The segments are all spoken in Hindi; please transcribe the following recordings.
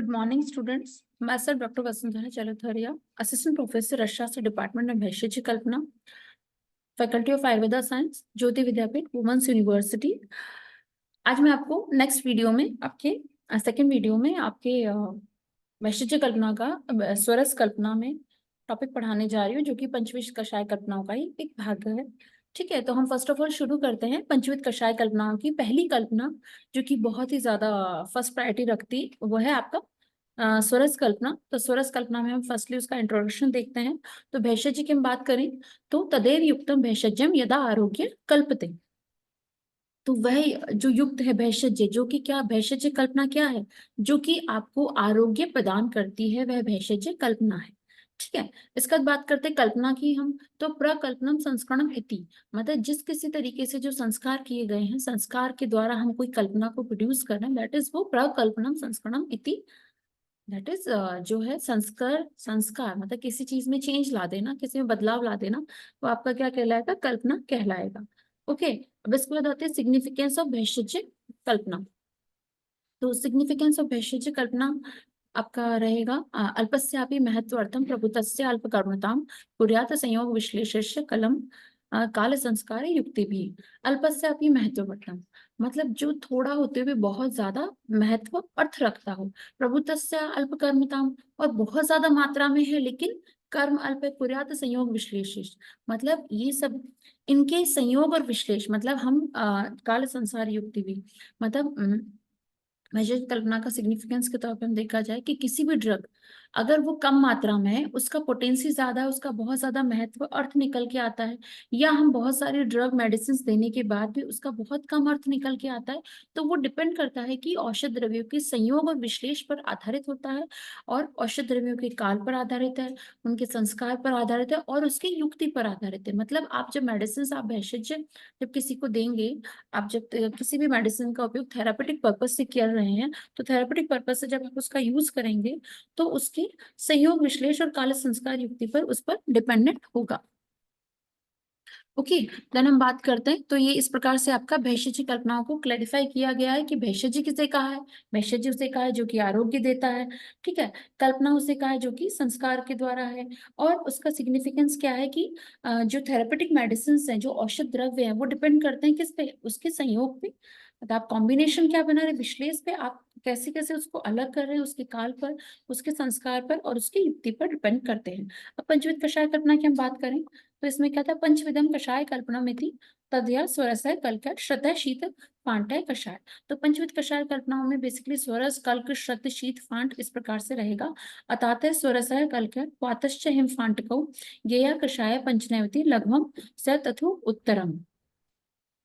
Good morning, students. Myself, Dr. Vasundhara Chalatharia, Assistant Professor, Rashastra Department of Bhaishyaji Kalpana, Faculty of Ayurveda Science, Jyoti Vidyapeeth, women's university. आज मैं आपको नेक्स्ट वीडियो में आपके सेकेंड वीडियो में आपके भैषज कल्पना का स्वरस कल्पना में टॉपिक पढ़ाने जा रही हूँ, जो कि पंचविध कषाय कल्पनाओं का ही एक भाग है। ठीक है, तो हम फर्स्ट ऑफ ऑल शुरू करते हैं पंचविध कषाय कल्पनाओं की। पहली कल्पना जो कि बहुत ही ज्यादा फर्स्ट प्रायोरिटी रखती वो है आपका स्वरस कल्पना। तो स्वरस कल्पना में हम फर्स्टली उसका इंट्रोडक्शन देखते हैं। तो भेषज की हम बात करें तो तदेव युक्तम भेषज्यम यदा आरोग्य कल्पते। तो वह जो युक्त है भेषज, जो कि क्या भेषज कल्पना क्या है, जो कि आपको आरोग्य प्रदान करती है, वह भेषज कल्पना है। ठीक है, इसके बाद बात करते हैं कल्पना की हम। तो प्रकल्पनम संस्करणम इति, मतलब जिस किसी तरीके से जो संस्कार किए गए हैं, संस्कार के द्वारा हम कोई कल्पना को प्रोड्यूस कर रहे हैं, दैट इज वो प्रकल्पनम संस्करणम इति। दैट इज जो है संस्कार, संस्कार मतलब किसी चीज में चेंज ला देना, किसी में बदलाव ला देना, वो आपका क्या कहलाएगा, कल्पना कहलाएगा। ओके, अब इसके बाद आते हैं सिग्निफिकेंस ऑफ भेषज कल्पना। तो सिग्निफिकेंस ऑफ भेषज कल्पना आपका रहेगा अल्पस्यापि महत्वार्थम प्रभुतस्य अल्पकर्मताम कुर्यात संयोग विश्लेषस्य कलम काल संस्कार युक्ति भी। अल्पस्यापि महत्वार्थम मतलब जो थोड़ा होते हुए बहुत ज्यादा महत्व अर्थ रखता हो। प्रभुतस्य अल्पकर्मताम और बहुत ज्यादा मात्रा में है लेकिन कर्म अल्प है। कुर्यात संयोग विश्लेष मतलब ये सब इनके संयोग और विश्लेष मतलब हम काल संसार युक्ति भी मतलब मेजर कल्पना का सिग्निफिकेंस के तौर पे हम देखा जाए कि किसी भी ड्रग अगर वो कम मात्रा में है, उसका पोटेंसी ज्यादा है, उसका बहुत ज्यादा महत्व अर्थ निकल के आता है, या हम बहुत सारे ड्रग मेडिसिन देने के बाद भी उसका बहुत कम अर्थ निकल के आता है, तो वो डिपेंड करता है कि औषध द्रव्यों के संयोग और विश्लेष पर आधारित होता है, और औषध द्रव्यों के काल पर आधारित है, उनके संस्कार पर आधारित है, और उसकी युक्ति पर आधारित है। मतलब आप जब मेडिसिन, आप भेषज जब किसी को देंगे, आप जब किसी भी मेडिसिन का उपयोग थेरापेटिक पर्पज से कर रहे हैं, तो थेरापेटिक पर्पज से जब आप उसका यूज करेंगे तो उसके संयोग विश्लेष और काल संस्कार युक्ति पर उस पर डिपेंडेंट होगा। ओके, देन हम बात करते हैं। तो ये इस प्रकार से आपका भेषज कल्पनाओं को क्लैरिफाई किया गया है कि भेषज किसे कहा है, भेषज उसे कहा है जो कि आरोग्य देता है। ठीक है, कल्पना उसे कहा है जो कि संस्कार के द्वारा है, और उसका सिग्निफिकेंस क्या है कि जो थेरेपेटिक मेडिसिन है, जो औषध द्रव्य है, वो डिपेंड करते हैं किस पे, उसके संयोग पे। मतलब आप कॉम्बिनेशन क्या बना रहे, विश्लेष पे, आप कैसे कैसे उसको अलग कर रहे हैं, उसके काल पर, उसके संस्कार पर और उसकी युक्ति पर डिपेंड करते हैं। अब पंचविध कषाय कल्पना की हम बात करें तो इसमें क्या था, पंचविधम कषाय कल्पना में थी तदया स्वरसय कल्क श्रतः शीत फांटय कषाय। तो पंचविध कषाय कल्पनाओं में बेसिकली स्वरस कल्क श्रत शीत फांट इस प्रकार से रहेगा। अतातः स्वरसय कल्क क्वातश्च हिम फांटकौ गेया कषाय पंचनैवती लघ्वम स तथु उत्तरम।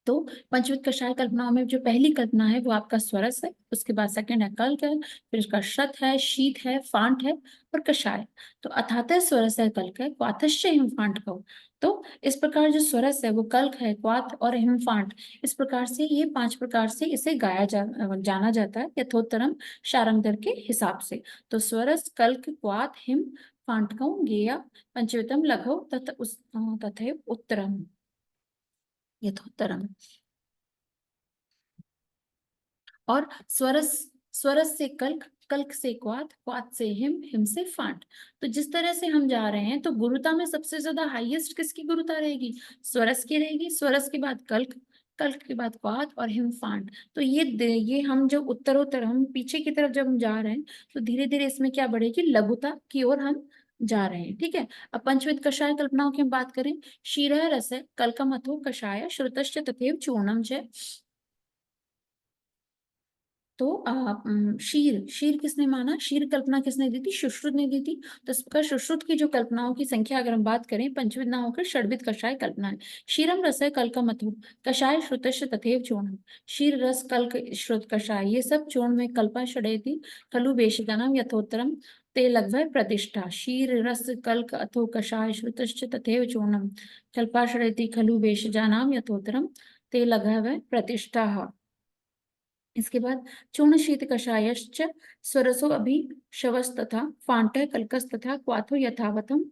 तो पंचविध कषाय कल्पनाओं में जो पहली कल्पना है वो आपका स्वरस है, उसके बाद सेकंड है कल्क है, फिर उसका शत है, शीत है, फांट है और कषाय। तो अथातः स्वरस है, कल्क है, क्वाथश्च हिमफांट कहो। तो इस प्रकार जो स्वरस है वो कल्क है, क्वाथ और हिमफांट, इस प्रकार से ये 5 प्रकार से इसे गाया जाना जाता है यथोत्तरम शारंगधर के हिसाब से। तो स्वरस कल्क क्वाथ हिम फांटकौ गेया पंचवितम लघु तथा उत्तरम यथोत्तरम। और स्वरस, स्वरस से कल्क, कल्क से क्वाथ, क्वाथ से हिम, हिम से फांट। तो जिस तरह से हम जा रहे हैं तो गुरुता में सबसे ज्यादा हाईएस्ट किसकी गुरुता रहेगी, स्वरस की रहेगी, स्वरस के बाद कल्क, कल्क के बाद क्वाथ और हिम फांट। तो ये हम जो उत्तरोत्तर हम पीछे की तरफ जब हम जा रहे हैं तो धीरे धीरे इसमें क्या बढ़ेगी, लघुता की ओर हम जा रहे हैं। ठीक है, अब पंचविध कषाय कल्पनाओं की हम बात करें। क्षीरः रस कल्कम अथो कषाय श्रुतश्च तथैव चूर्णम च। तो शीर, शीर किसने माना, शीर कल्पना किसने दी थी, सुश्रुत ने दी थी। तो इस प्रकार सुश्रुत की जो कल्पनाओं की संख्या अगर हम बात करें, पंचविध ना होकर षड्विध कषाय कल्पना है। क्षीरम रस कल्क मधु कषाय श्रुतश्च तथैव चूर्णम। क्षीर रस कल्क श्रुत कषाय ये सब चूर्ण में कल्पा षडयति खलु वेशिकानाम यथोत्तरम ते लघ्व प्रतिष्ठा। क्षीर रस कल्क अथो कषाय श्रुतश्च तथैव चूर्णम कल्पा षडयति खलु वेशजानाम यथोत्तरम ते लघ्व प्रतिष्ठा। इसके बाद चूर्ण शीत कषायश्च स्वरसो अभि शवस्तथा फांट कल्कस तथा क्वाथो यथावतम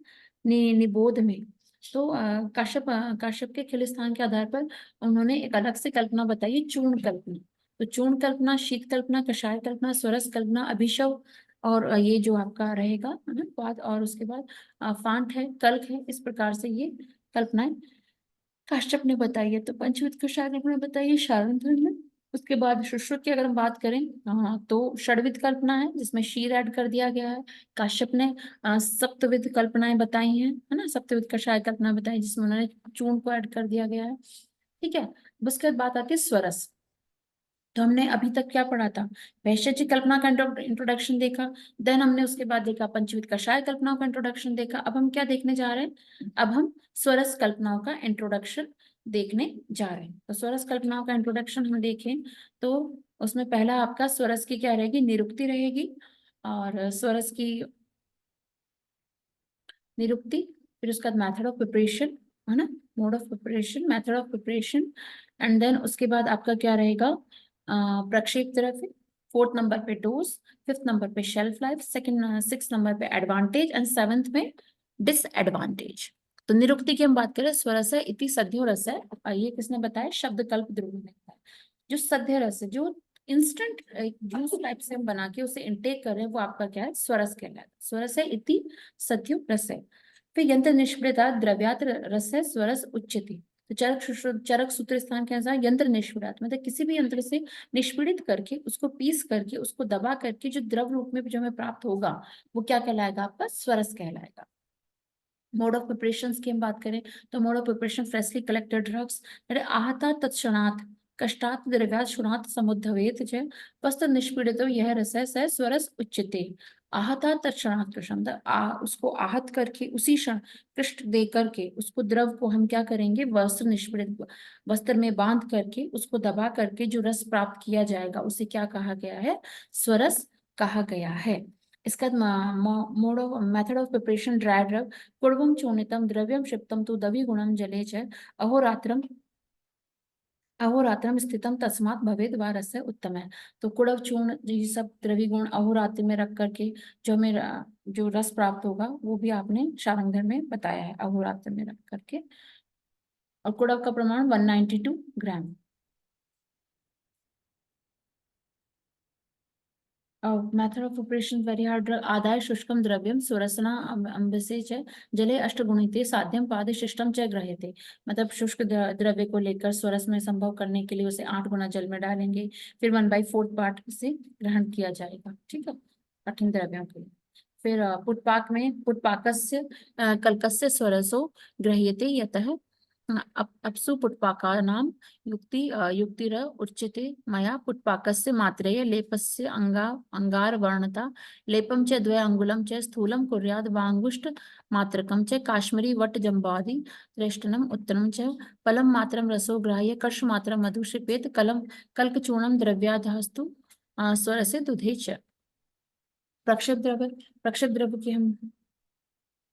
निबोध में। तो काश्यप, काश्यप के खिलिस्तान के आधार पर उन्होंने एक अलग से कल्पना बताई, चूर्ण कल्पना। तो चूर्ण कल्पना, शीत कल्पना, कषाय कल्पना, स्वरस कल्पना, अभिशव और ये जो आपका रहेगा है ना बाद, और उसके बाद फांट है, कल्क है, इस प्रकार से ये कल्पनाएं काश्यप ने बताई है। तो पंचविध का शार्ंग ने बताई है शार्ंगधर ने। उसके बाद सुश्रुत की अगर हम बात करें, तो षड्विध कल्पना है जिसमें शीर ऐड कर दिया गया है। काश्यप ने सप्तविध कल्पनाएं बताई हैं, है ना, सप्तविध कषाय कल्पना बताई जिसमें उन्होंने चूर्ण को ऐड कर दिया गया है। ठीक है, उसके बाद बात आती है स्वरस। तो हमने अभी तक क्या पढ़ा था, वैशेषिक कल्पना का इंट्रोडक्शन देखा, देन हमने उसके बाद देखा पंचविध कषाय कल्पनाओं का इंट्रोडक्शन देखा। अब हम क्या देखने जा रहे हैं, अब हम स्वरस कल्पनाओं का इंट्रोडक्शन देखने जा रहे हैं। तो स्वरस कल्पनाओं का इंट्रोडक्शन हम देखें तो उसमें पहला आपका स्वरस की क्या रहेगी, निरुक्ति रहेगी, और स्वरस की निरुक्ति, फिर उसका मेथड ऑफ प्रिपरेशन, है ना, mode of preparation, method of preparation, and then उसके बाद आपका क्या रहेगा, प्रक्षेप तरफ, फोर्थ नंबर पे डोज, फिफ्थ नंबर पे shelf life, second six number पे एडवांटेज, एंड सेवेंथ में डिसएडवांटेज। तो निरुक्ति की हम बात करें, स्वरस है इति सद्यो रस है, ये किसने बताया, शब्द कल्प ध्रुव ने बताया। जो सद्य रस है, जो इंस्टेंट जूस टाइप से हम बना के उसे इनटेक कर रहे हैं, वो आपका क्या है, स्वरस कहलाता है। स्वरस है इति सत्यो रस है। फिर यंत्र निष्क्रियता द्रव्यात रस है स्वरस उच्चति। तो चरक सूत्र स्थान के अनुसार यंत्र निष्क्रियता मतलब किसी भी यंत्र से निष्पीड़ित करके उसको पीस करके उसको दबा करके जो द्रव रूप में जो हमें प्राप्त होगा वो क्या कहलाएगा, आपका स्वरस कहलाएगा। मोड ऑफ प्रिपरेशन की हम बात करें तो mode of preparation freshly collected drugs आहता तत्क्षणात् कष्टात् द्रव्यात् शुणात् समुद्धवेत च वस्तु निष्पीड़ितो यह रस है स स्वरस उच्यते। आहता तत्क्षणात् कृष्ण, उसको आहत करके उसी क्षण कष्ट दे करके उसको द्रव को हम क्या करेंगे, वस्त्र निष्पीड़ित वस्त्र में बांध करके उसको दबा करके जो रस प्राप्त किया जाएगा उसे क्या कहा गया है, स्वरस कहा गया है। इसका mode of method of preparation, dry drug पूर्वं चूर्णितं द्रव्यं क्षिप्तं तु दविगुणं जले च अहोरात्रं अहोरात्रम स्थितम तस्मात् भवेद वा रस उत्तम है। तो कुड़व चूर्ण ये सब द्रव्य गुण अहोरात्र में रख करके जो हमें जो रस प्राप्त होगा वो भी आपने शारंगधर में बताया है, अहोरात्र में रख करके। और कुड़व का प्रमाण 192 gram. Method of preparation very hard drug आदाय शुष्कम द्रव्यम सुरसना अम्बसे च जले अष्टगुणिते साध्यम पादिशिष्टम च ग्रह्यते। मतलब शुष्क द्रव्य को लेकर स्वरस में संभव करने के लिए उसे 8 गुना जल में डालेंगे, फिर 1/4 पार्ट से ग्रहण किया जाएगा। ठीक है, कठिन द्रव्यों के लिए। फिर पुटपाक में पुटपाकस्य कल्कस्य स्वरसो गृह्यते यतः अपसु पुटपाकानां युक्तिर उच्यते मया पुटपाकस्य मात्रेय लेपस्य अंगार वर्णता लेपम च द्वे अंगुलम च स्थूलम कुर्याद् वांगुष्ठ मात्रकम च काश्मीरी वट जम्बादि श्रेष्ठनम उत्तरम च फलम मात्रम रसो ग्राह्य कर्ष मात्रम मधु क्षिपेत कलम कल्कचूर्णम द्रव्याधस्तु स्वरसे दुधे च। प्रक्षेप द्रव्य की हम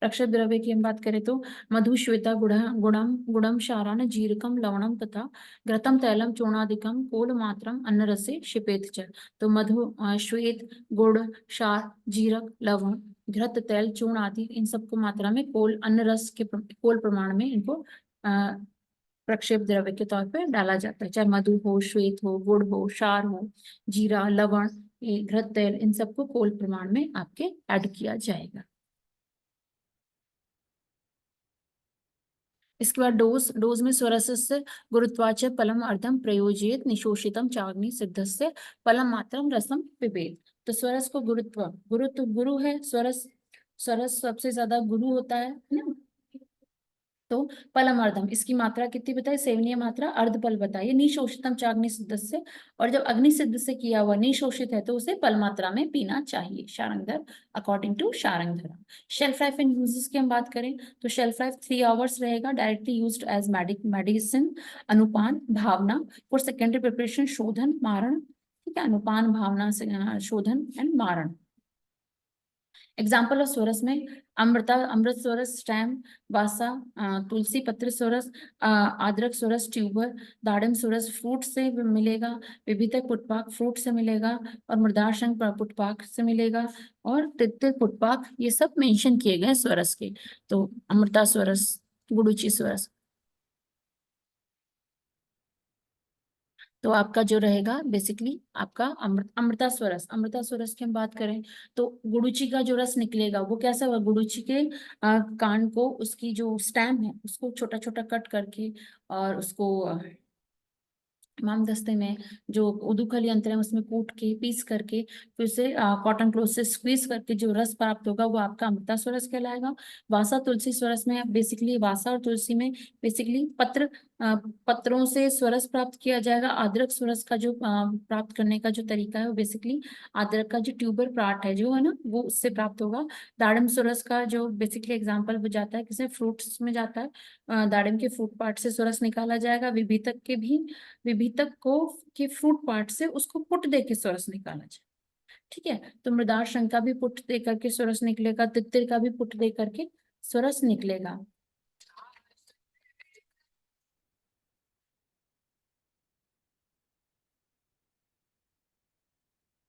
रक्षक द्रव्य की हम बात करें तो मधु श्वेता गुणम गुणम शारान जीरकम लवणम तथा घृतम तैलम चूर्णादिकम कोल मात्रम अन्न रसे क्षिपेत च। तो मधु श्वेत गुड़ क्षार जीरक लवण घृत तैल चूर्ण आदि इन सबको मात्रा में कोल अन्न रस के कोल प्रमाण में इनको प्रक्षेप द्रव्य के तौर पे डाला जाता है। चाहे मधु हो, श्वेत हो, गुड़ हो, क्षार हो, जीरा, लवण, घृत तेल, इन सबको कोल प्रमाण में आपके ऐड किया जाएगा। इसके बाद डोज में स्वरसस्य गुरुत्वाच फलम अर्धम प्रयोजित निशोषितम चाग्नि सिद्धस्य फलम मात्रम रसम पिबेत। तो स्वरस को गुरुत्व गुरु है, स्वरस स्वरस सबसे ज्यादा गुरु होता है ना। तो पलमर्दम इसकी मात्रा कितनी बताई, सेवनीय मात्रा अर्धपल बताइए, निशोषितम चाग्नि सिद्ध से। और जब अग्नि सिद्ध से किया हुआ निशोषित है तो उसे पल मात्रा में पीना चाहिए, Sharangdhar according to Sharangdhar. Shelf life and uses की हम बात करें तो शेल्फ लाइफ 3 आवर्स रहेगा, डायरेक्टली यूज्ड एज मेडिसिन, अनुपान भावना फॉर सेकेंडरी प्रिपरेशन, शोधन मारण। ठीक है, अनुपान भावना से शोधन एंड मारण। एग्जाम्पल ऑफ सोरस में अमृत सोरस, स्टैम, वासा, तुलसी पत्र सोरस, अदरक सोरस, ट्यूबर, दाड़म सोरस फ्रूट से मिलेगा, विभितक पुटपाक फ्रूट से मिलेगा, और मृदार शंख पुटपाक से मिलेगा, और तित्तिर पुटपाक, ये सब मेंशन किए गए सोरस के। तो अमृता सोरस, गुड़ुची सोरस। तो आपका जो रहेगा बेसिकली आपका अमृता स्वरस। अमृता स्वरस की हम बात करें तो गुड़ुचि का जो रस निकलेगा वो कैसा होगा, गुड़ुचि के कांड को, उसकी जो स्टेम है उसको छोटा छोटा कट करके और उसको इमाम दस्ते में जो उदुखल यंत्र है उसमें कूट के पीस करके फिर से कॉटन क्लोथ से स्क्वीज करके जो रस प्राप्त होगा वो आपका अमृता स्वरस कहलाएगा। वासा तुलसी स्वरस में बेसिकली वासा और तुलसी में बेसिकली पत्रों से स्वरस प्राप्त किया जाएगा। अदरक स्वरस का जो प्राप्त करने का जो तरीका है वो बेसिकली अदरक का जो ट्यूबर पार्ट है जो है ना वो उससे प्राप्त होगा। दाड़म स्वरस का जो बेसिकली एग्जाम्पल वो जाता है किसी फ्रूट्स में जाता है, दाड़म के फ्रूट पार्ट से स्वरस निकाला जाएगा। विभितक के भी, विभितक को के फ्रूट पार्ट से उसको पुट दे के स्वरस निकाला जाए। ठीक है, तो मृदार शंख का भी पुट दे करके स्वरस निकलेगा, तित्तिर का भी पुट दे करके स्वरस निकलेगा।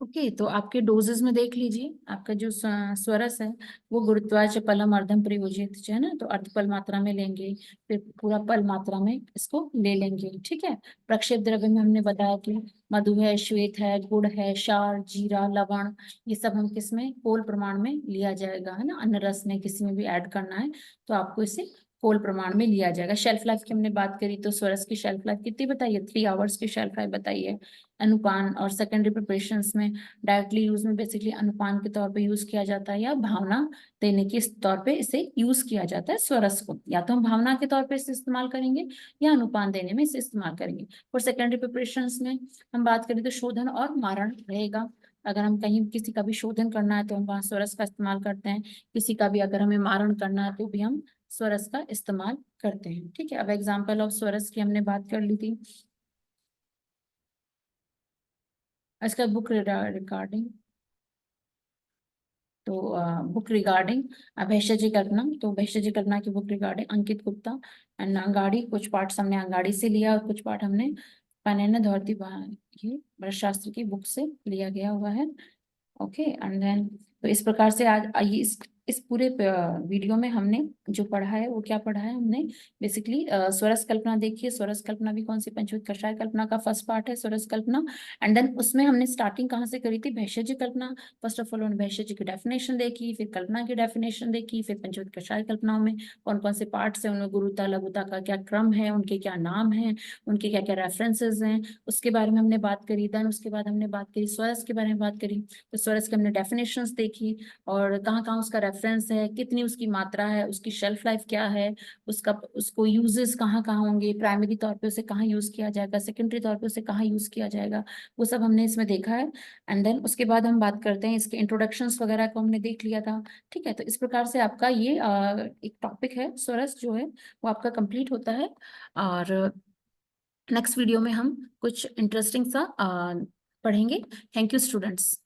ओके, तो आपके डोजेस में देख लीजिए आपका जो स्वरस है वो गुरुत्वाच पलम अर्धम प्रयोजित जो है ना, तो अर्धपल मात्रा में लेंगे, फिर पूरा पल मात्रा में इसको ले लेंगे। ठीक है, प्रक्षेप द्रव्य में हमने बताया कि मधु है, श्वेत है, गुड़ है, क्षार, जीरा, लवण, ये सब हम किस में कोल प्रमाण में लिया जाएगा, है ना। अन्न रस में किसी में भी ऐड करना है तो आपको इसे कोल प्रमाण में लिया जाएगा। शेल्फ लाइफ की हमने बात करी तो स्वरस की शेल्फ लाइफ कितनी बताइए, 3 आवर्स की शेल्फ लाइफ बताइए। अनुपान और सेकेंडरी प्रिपरेशंस में डायरेक्टली यूज में बेसिकली अनुपान के तौर पे यूज किया जाता है या भावना देने के तौर पे इसे यूज किया जाता है स्वरस को। या तो हम भावना के तौर पे इसे इस्तेमाल करेंगे या अनुपान देने में इसे इस्तेमाल करेंगे। और सेकेंडरी प्रिपरेशंस में हम बात करें तो शोधन और मारण रहेगा। अगर हम कहीं किसी का भी शोधन करना है तो हम वहाँ स्वरस का इस्तेमाल करते हैं, किसी का भी अगर हमें मारण करना है तो भी हम स्वरस का इस्तेमाल करते हैं। ठीक है, अब एग्जाम्पल ऑफ स्वरस की हमने बात कर ली थी। इसका बुक रिगार्डिंग, तो book regarding Bhaishajya Kalpana, तो भैष्य जी कल्पना की book regarding Ankit Gupta and Angadi. कुछ पार्ट्स हमने अंगाड़ी से लिया और कुछ पार्ट हमने पनेना धौरती ये शास्त्र की बुक से लिया गया हुआ है। ओके एंड देन तो इस प्रकार से आज आइए इस पूरे वीडियो में हमने जो पढ़ा है वो क्या पढ़ा है हमने बेसिकली स्वरस कल्पना देखिए। स्वरस कल्पना भी कौन सी, पंचभूत कषाय कल्पना का फर्स्ट पार्ट है स्वरस कल्पना। एंड देन उसमें हमने स्टार्टिंग कहाँ से करी थी, भैषज कल्पना। फर्स्ट ऑफ ऑल उन्होंने भैषज की डेफिनेशन देखी, फिर कल्पना की डेफिनेशन देखी, फिर पंचभूत कषाय कल्पनाओं में कौन कौन से पार्ट्स हैं, उनमें गुरुता लघुता का क्या क्रम है, उनके क्या नाम है, उनके क्या क्या रेफरेंसेज हैं, उसके बारे में हमने बात करी। देन उसके बाद हमने बात करी स्वरस के बारे में बात करी, तो स्वरस की हमने डेफिनेशंस देखी और कहाँ कहाँ उसका रेफरेंस है, कितनी उसकी मात्रा है, उसकी शेल्फ लाइफ क्या है, उसका उसको यूजेस कहाँ कहाँ होंगे, प्राइमरी तौर पे उसे कहाँ यूज किया जाएगा, सेकेंडरी तौर पे उसे कहाँ यूज किया जाएगा, वो सब हमने इसमें देखा है। एंड देन उसके बाद हम बात करते हैं इसके इंट्रोडक्शंस वगैरह को हमने देख लिया था। ठीक है, तो इस प्रकार से आपका ये एक टॉपिक है स्वरस जो है वो आपका कंप्लीट होता है। और नेक्स्ट वीडियो में हम कुछ इंटरेस्टिंग सा पढ़ेंगे। Thank you students.